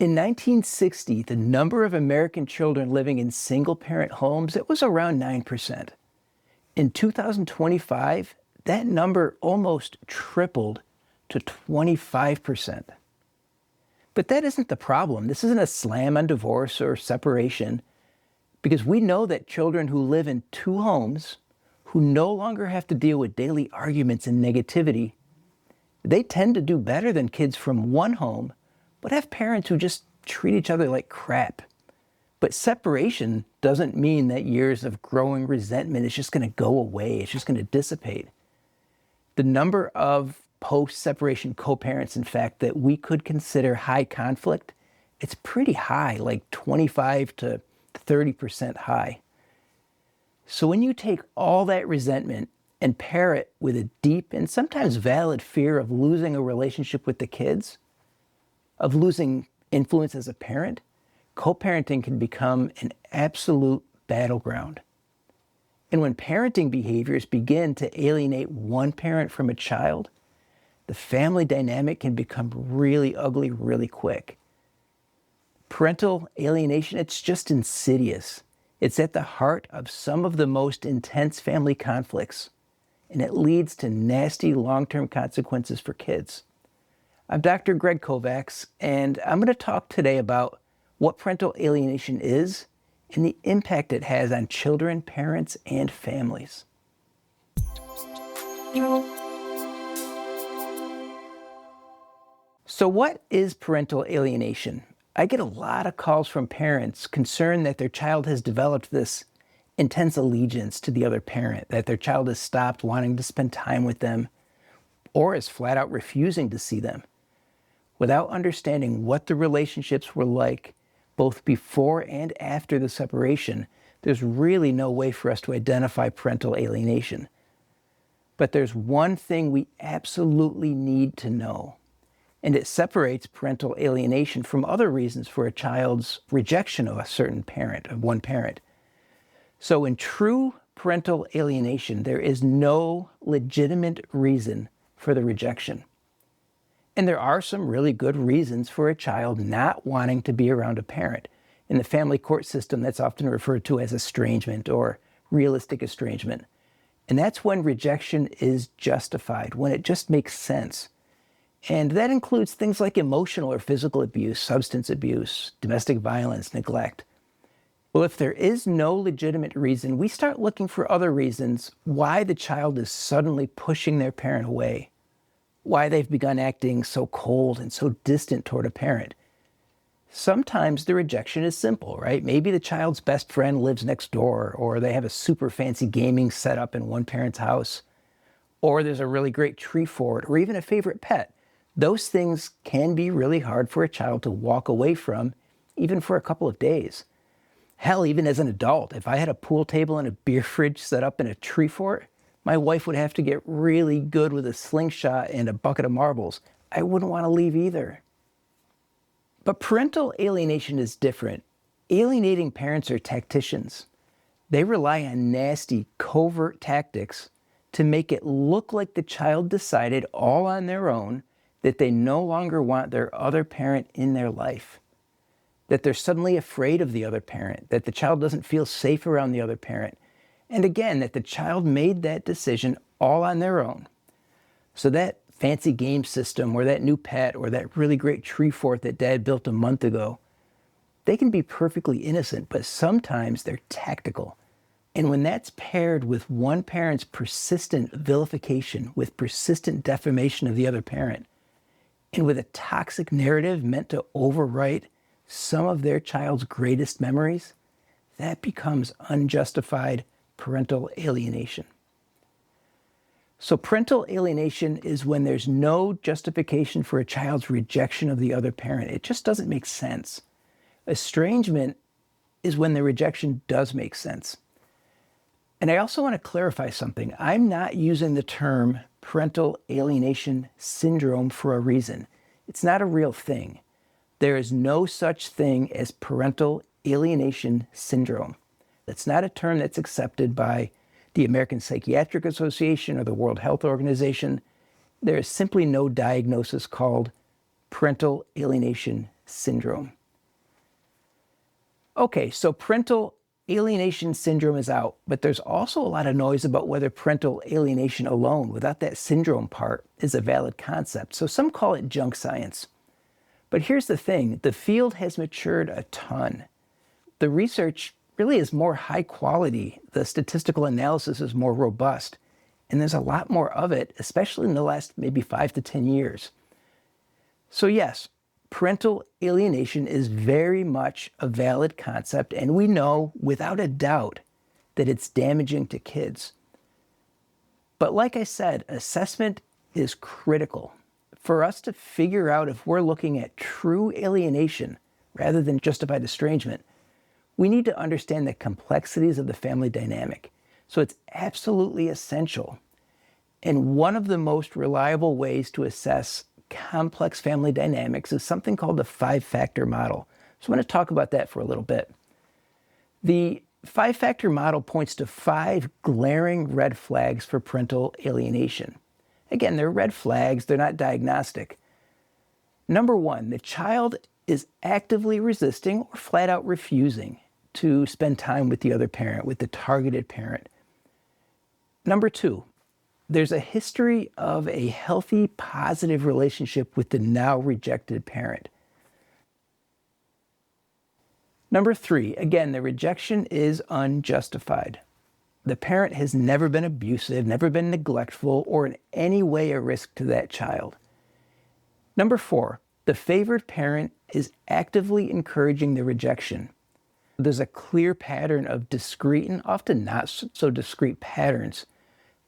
In 1960, the number of American children living in single-parent homes, it was around 9%. In 2025, that number almost tripled to 25%. But that isn't the problem. This isn't a slam on divorce or separation, because we know that children who live in two homes, who no longer have to deal with daily arguments and negativity, they tend to do better than kids from one home, but have parents who just treat each other like crap. But separation doesn't mean that years of growing resentment is just going to go away. It's just going to dissipate. The number of post-separation co-parents, in fact, that we could consider high conflict, it's pretty high, like 25 to 30% high. So when you take all that resentment and pair it with a deep and sometimes valid fear of losing a relationship with the kids, of losing influence as a parent, co-parenting can become an absolute battleground. And when parenting behaviors begin to alienate one parent from a child, the family dynamic can become really ugly really quick. Parental alienation, it's just insidious. It's at the heart of some of the most intense family conflicts, and it leads to nasty long-term consequences for kids. I'm Dr. Greg Kovacs, and I'm going to talk today about what parental alienation is and the impact it has on children, parents, and families. So what is parental alienation? I get a lot of calls from parents concerned that their child has developed this intense allegiance to the other parent, that their child has stopped wanting to spend time with them, or is flat out refusing to see them. Without understanding what the relationships were like both before and after the separation, there's really no way for us to identify parental alienation. But there's one thing we absolutely need to know, and it separates parental alienation from other reasons for a child's rejection of a certain parent, of one parent. So in true parental alienation, there is no legitimate reason for the rejection. And there are some really good reasons for a child not wanting to be around a parent. In the family court system, that's often referred to as estrangement or realistic estrangement. And that's when rejection is justified, when it just makes sense. And that includes things like emotional or physical abuse, substance abuse, domestic violence, neglect. Well, if there is no legitimate reason, we start looking for other reasons why the child is suddenly pushing their parent away, why they've begun acting so cold and so distant toward a parent. Sometimes the rejection is simple, right? Maybe the child's best friend lives next door, or they have a super fancy gaming setup in one parent's house, or there's a really great tree fort, or even a favorite pet. Those things can be really hard for a child to walk away from, even for a couple of days. Hell, even as an adult, if I had a pool table and a beer fridge set up in a tree fort, my wife would have to get really good with a slingshot and a bucket of marbles. I wouldn't want to leave either. But parental alienation is different. Alienating parents are tacticians. They rely on nasty, covert tactics to make it look like the child decided all on their own that they no longer want their other parent in their life, that they're suddenly afraid of the other parent, that the child doesn't feel safe around the other parent, and again, that the child made that decision all on their own. So that fancy game system or that new pet or that really great tree fort that dad built a month ago, they can be perfectly innocent, but sometimes they're tactical. And when that's paired with one parent's persistent vilification, with persistent defamation of the other parent, and with a toxic narrative meant to overwrite some of their child's greatest memories, that becomes unjustified parental alienation. So parental alienation is when there's no justification for a child's rejection of the other parent. It just doesn't make sense. Estrangement is when the rejection does make sense. And I also want to clarify something. I'm not using the term parental alienation syndrome for a reason. It's not a real thing. There is no such thing as parental alienation syndrome. It's not a term that's accepted by the American Psychiatric Association or the World Health Organization. There is simply no diagnosis called parental alienation syndrome. Okay, so parental alienation syndrome is out, but there's also a lot of noise about whether parental alienation alone, without that syndrome part, is a valid concept. So some call it junk science. But here's the thing, the field has matured a ton. The research really is more high quality, the statistical analysis is more robust, and there's a lot more of it, especially in the last maybe 5 to 10 years. So yes, parental alienation is very much a valid concept, and we know without a doubt that it's damaging to kids. But like I said, assessment is critical for us to figure out if we're looking at true alienation rather than justified estrangement. We need to understand the complexities of the family dynamic. So it's absolutely essential. And one of the most reliable ways to assess complex family dynamics is something called the 5-factor model. So I'm going to talk about that for a little bit. The 5-factor model points to 5 glaring red flags for parental alienation. Again, they're red flags, they're not diagnostic. Number 1, the child is actively resisting or flat out refusing to spend time with the other parent, with the targeted parent. Number 2, there's a history of a healthy, positive relationship with the now rejected parent. Number 3, again, the rejection is unjustified. The parent has never been abusive, never been neglectful, or in any way a risk to that child. Number 4, the favored parent is actively encouraging the rejection. There's a clear pattern of discrete and often not so discrete patterns.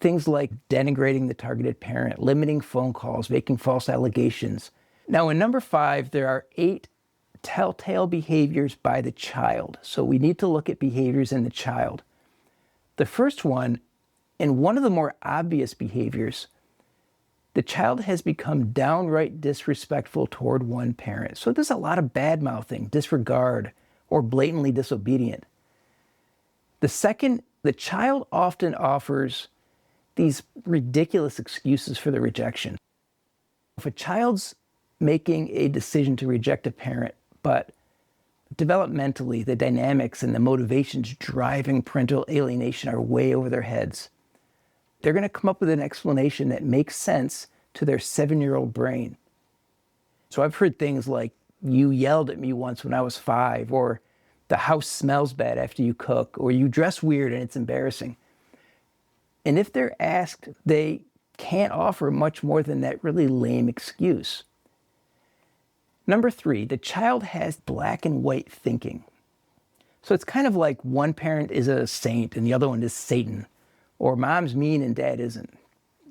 Things like denigrating the targeted parent, limiting phone calls, making false allegations. Now in number 5, there are 8 telltale behaviors by the child. So we need to look at behaviors in the child. The first one, and one of the more obvious behaviors, the child has become downright disrespectful toward one parent. So there's a lot of bad-mouthing, disregard, or blatantly disobedient. The second, the child often offers these ridiculous excuses for the rejection. If a child's making a decision to reject a parent, but developmentally the dynamics and the motivations driving parental alienation are way over their heads, they're going to come up with an explanation that makes sense to their 7-year-old brain. So I've heard things like, you yelled at me once when I was 5, or the house smells bad after you cook, or you dress weird and it's embarrassing. And if they're asked, they can't offer much more than that really lame excuse. Number 3, the child has black and white thinking. So it's kind of like one parent is a saint and the other one is Satan, or mom's mean and dad isn't.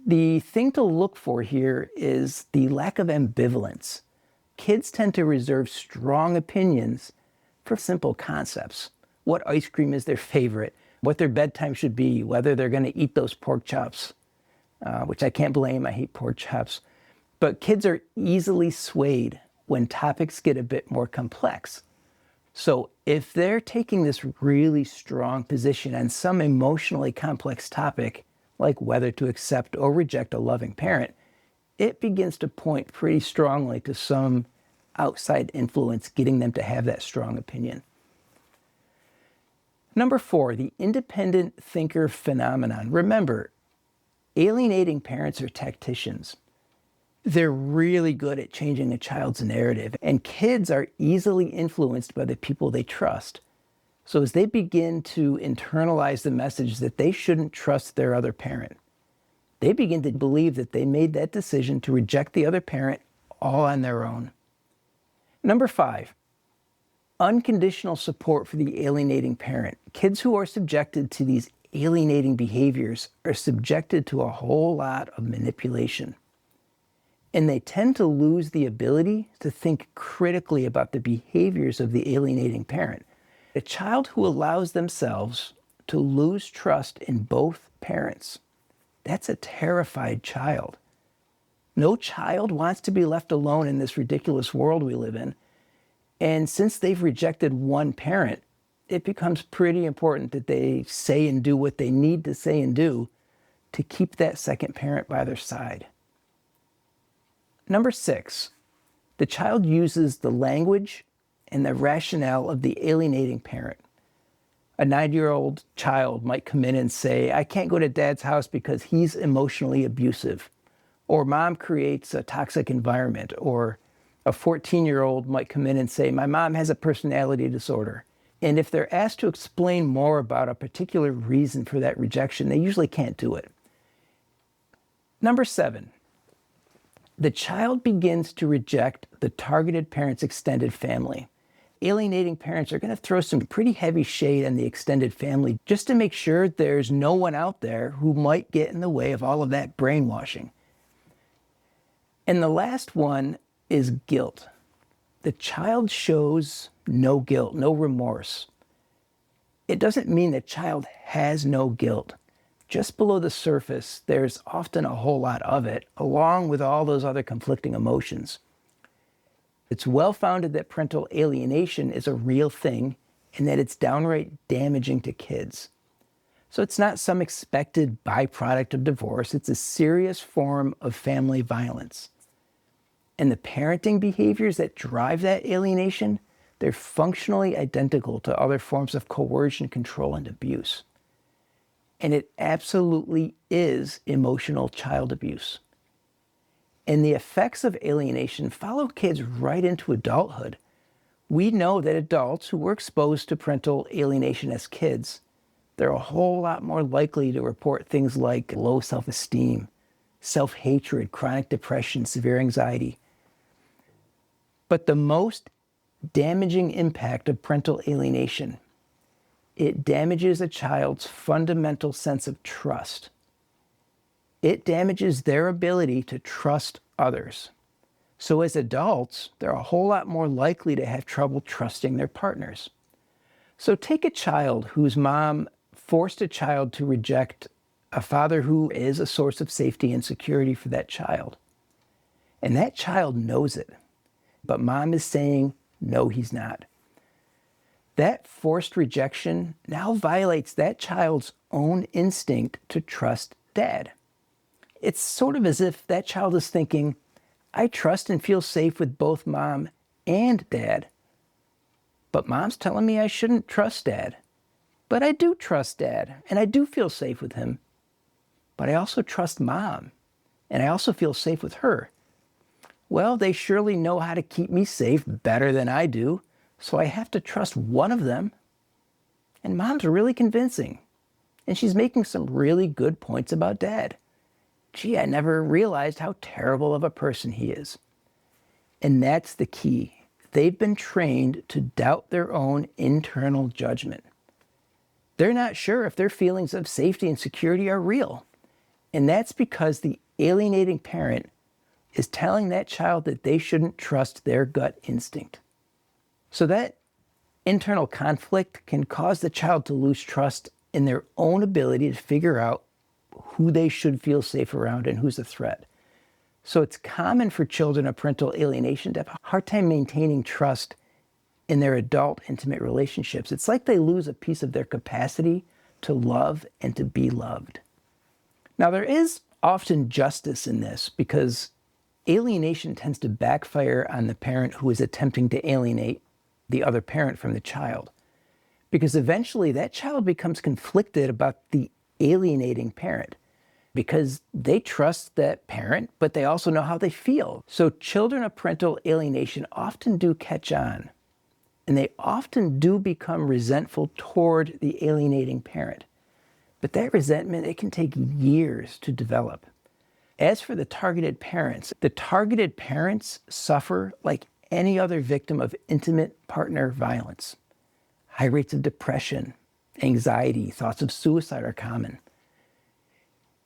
The thing to look for here is the lack of ambivalence. Kids tend to reserve strong opinions for simple concepts. What ice cream is their favorite? What their bedtime should be, whether they're going to eat those pork chops, which I can't blame, I hate pork chops. But kids are easily swayed when topics get a bit more complex. So if they're taking this really strong position on some emotionally complex topic, like whether to accept or reject a loving parent, it begins to point pretty strongly to some outside influence getting them to have that strong opinion. Number 4, the independent thinker phenomenon. Remember, alienating parents are tacticians. They're really good at changing a child's narrative, and kids are easily influenced by the people they trust. So as they begin to internalize the message that they shouldn't trust their other parent, they begin to believe that they made that decision to reject the other parent all on their own. Number 5, unconditional support for the alienating parent. Kids who are subjected to these alienating behaviors are subjected to a whole lot of manipulation. And they tend to lose the ability to think critically about the behaviors of the alienating parent. A child who allows themselves to lose trust in both parents, that's a terrified child. No child wants to be left alone in this ridiculous world we live in. And since they've rejected one parent, it becomes pretty important that they say and do what they need to say and do to keep that second parent by their side. Number 6, The child uses the language and the rationale of the alienating parent. A 9-year-old child might come in and say, I can't go to dad's house because he's emotionally abusive. Or mom creates a toxic environment. Or a 14-year-old might come in and say, my mom has a personality disorder. And if they're asked to explain more about a particular reason for that rejection, they usually can't do it. Number 7, the child begins to reject the targeted parent's extended family. Alienating parents are going to throw some pretty heavy shade on the extended family just to make sure there's no one out there who might get in the way of all of that brainwashing. And the last one is guilt. The child shows no guilt, no remorse. It doesn't mean the child has no guilt. Just below the surface, there's often a whole lot of it, along with all those other conflicting emotions. It's well-founded that parental alienation is a real thing and that it's downright damaging to kids. So it's not some expected byproduct of divorce. It's a serious form of family violence. And the parenting behaviors that drive that alienation, they're functionally identical to other forms of coercion, control, and abuse. And it absolutely is emotional child abuse. And the effects of alienation follow kids right into adulthood. We know that adults who were exposed to parental alienation as kids, they're a whole lot more likely to report things like low self-esteem, self-hatred, chronic depression, severe anxiety. But the most damaging impact of parental alienation, it damages a child's fundamental sense of trust. It damages their ability to trust others. So as adults, they're a whole lot more likely to have trouble trusting their partners. So take a child whose mom forced a child to reject a father who is a source of safety and security for that child. And that child knows it. But mom is saying, no, he's not. That forced rejection now violates that child's own instinct to trust dad. It's sort of as if that child is thinking, I trust and feel safe with both mom and dad. But mom's telling me I shouldn't trust dad. But I do trust dad, and I do feel safe with him. But I also trust mom, and I also feel safe with her. Well, they surely know how to keep me safe better than I do, so I have to trust one of them. And mom's really convincing, and she's making some really good points about dad. Gee, I never realized how terrible of a person he is. And that's the key. They've been trained to doubt their own internal judgment. They're not sure if their feelings of safety and security are real. And that's because the alienating parent is telling that child that they shouldn't trust their gut instinct. So that internal conflict can cause the child to lose trust in their own ability to figure out who they should feel safe around and who's a threat. So it's common for children of parental alienation to have a hard time maintaining trust in their adult intimate relationships. It's like they lose a piece of their capacity to love and to be loved. Now, there is often justice in this because alienation tends to backfire on the parent who is attempting to alienate the other parent from the child. Because eventually that child becomes conflicted about the alienating parent because they trust that parent, but they also know how they feel. So children of parental alienation often do catch on, and they often do become resentful toward the alienating parent. But that resentment, it can take years to develop. As for the targeted parents suffer like any other victim of intimate partner violence. High rates of depression, anxiety, thoughts of suicide are common.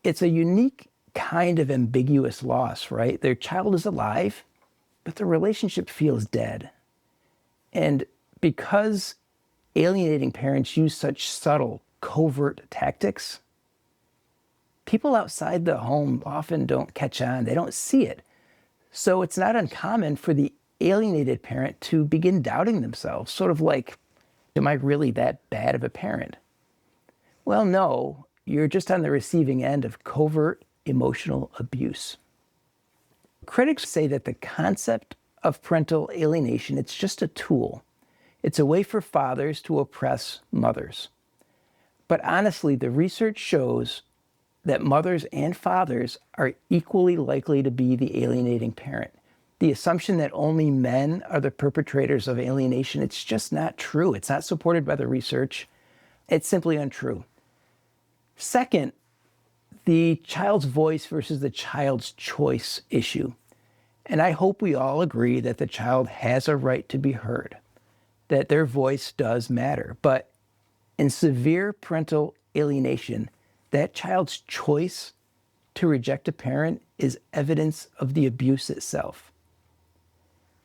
It's a unique kind of ambiguous loss, right? Their child is alive, but the relationship feels dead. And because alienating parents use such subtle, covert tactics, people outside the home often don't catch on. They don't see it. So it's not uncommon for the alienated parent to begin doubting themselves, sort of like, am I really that bad of a parent? Well, no, you're just on the receiving end of covert emotional abuse. Critics say that the concept of parental alienation. It's just a tool. It's a way for fathers to oppress mothers. But honestly, the research shows that mothers and fathers are equally likely to be the alienating parent. The assumption that only men are the perpetrators of alienation, it's just not true. It's not supported by the research. It's simply untrue. Second, the child's voice versus the child's choice issue. And I hope we all agree that the child has a right to be heard, that their voice does matter. But in severe parental alienation, that child's choice to reject a parent is evidence of the abuse itself.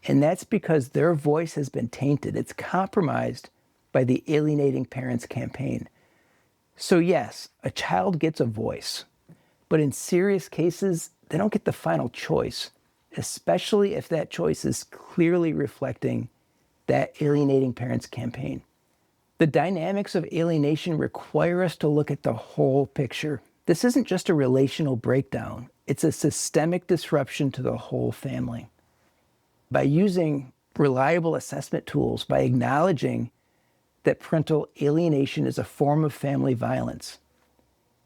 And that's because their voice has been tainted. It's compromised by the alienating parents campaign. So yes, a child gets a voice, but in serious cases, they don't get the final choice, especially if that choice is clearly reflecting that alienating parents campaign. The dynamics of alienation require us to look at the whole picture. This isn't just a relational breakdown. It's a systemic disruption to the whole family. By using reliable assessment tools, by acknowledging that parental alienation is a form of family violence,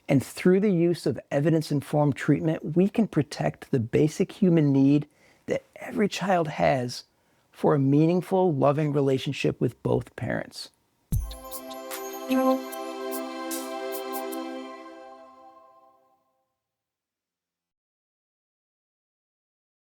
and through the use of evidence-informed treatment, we can protect the basic human need that every child has for a meaningful, loving relationship with both parents.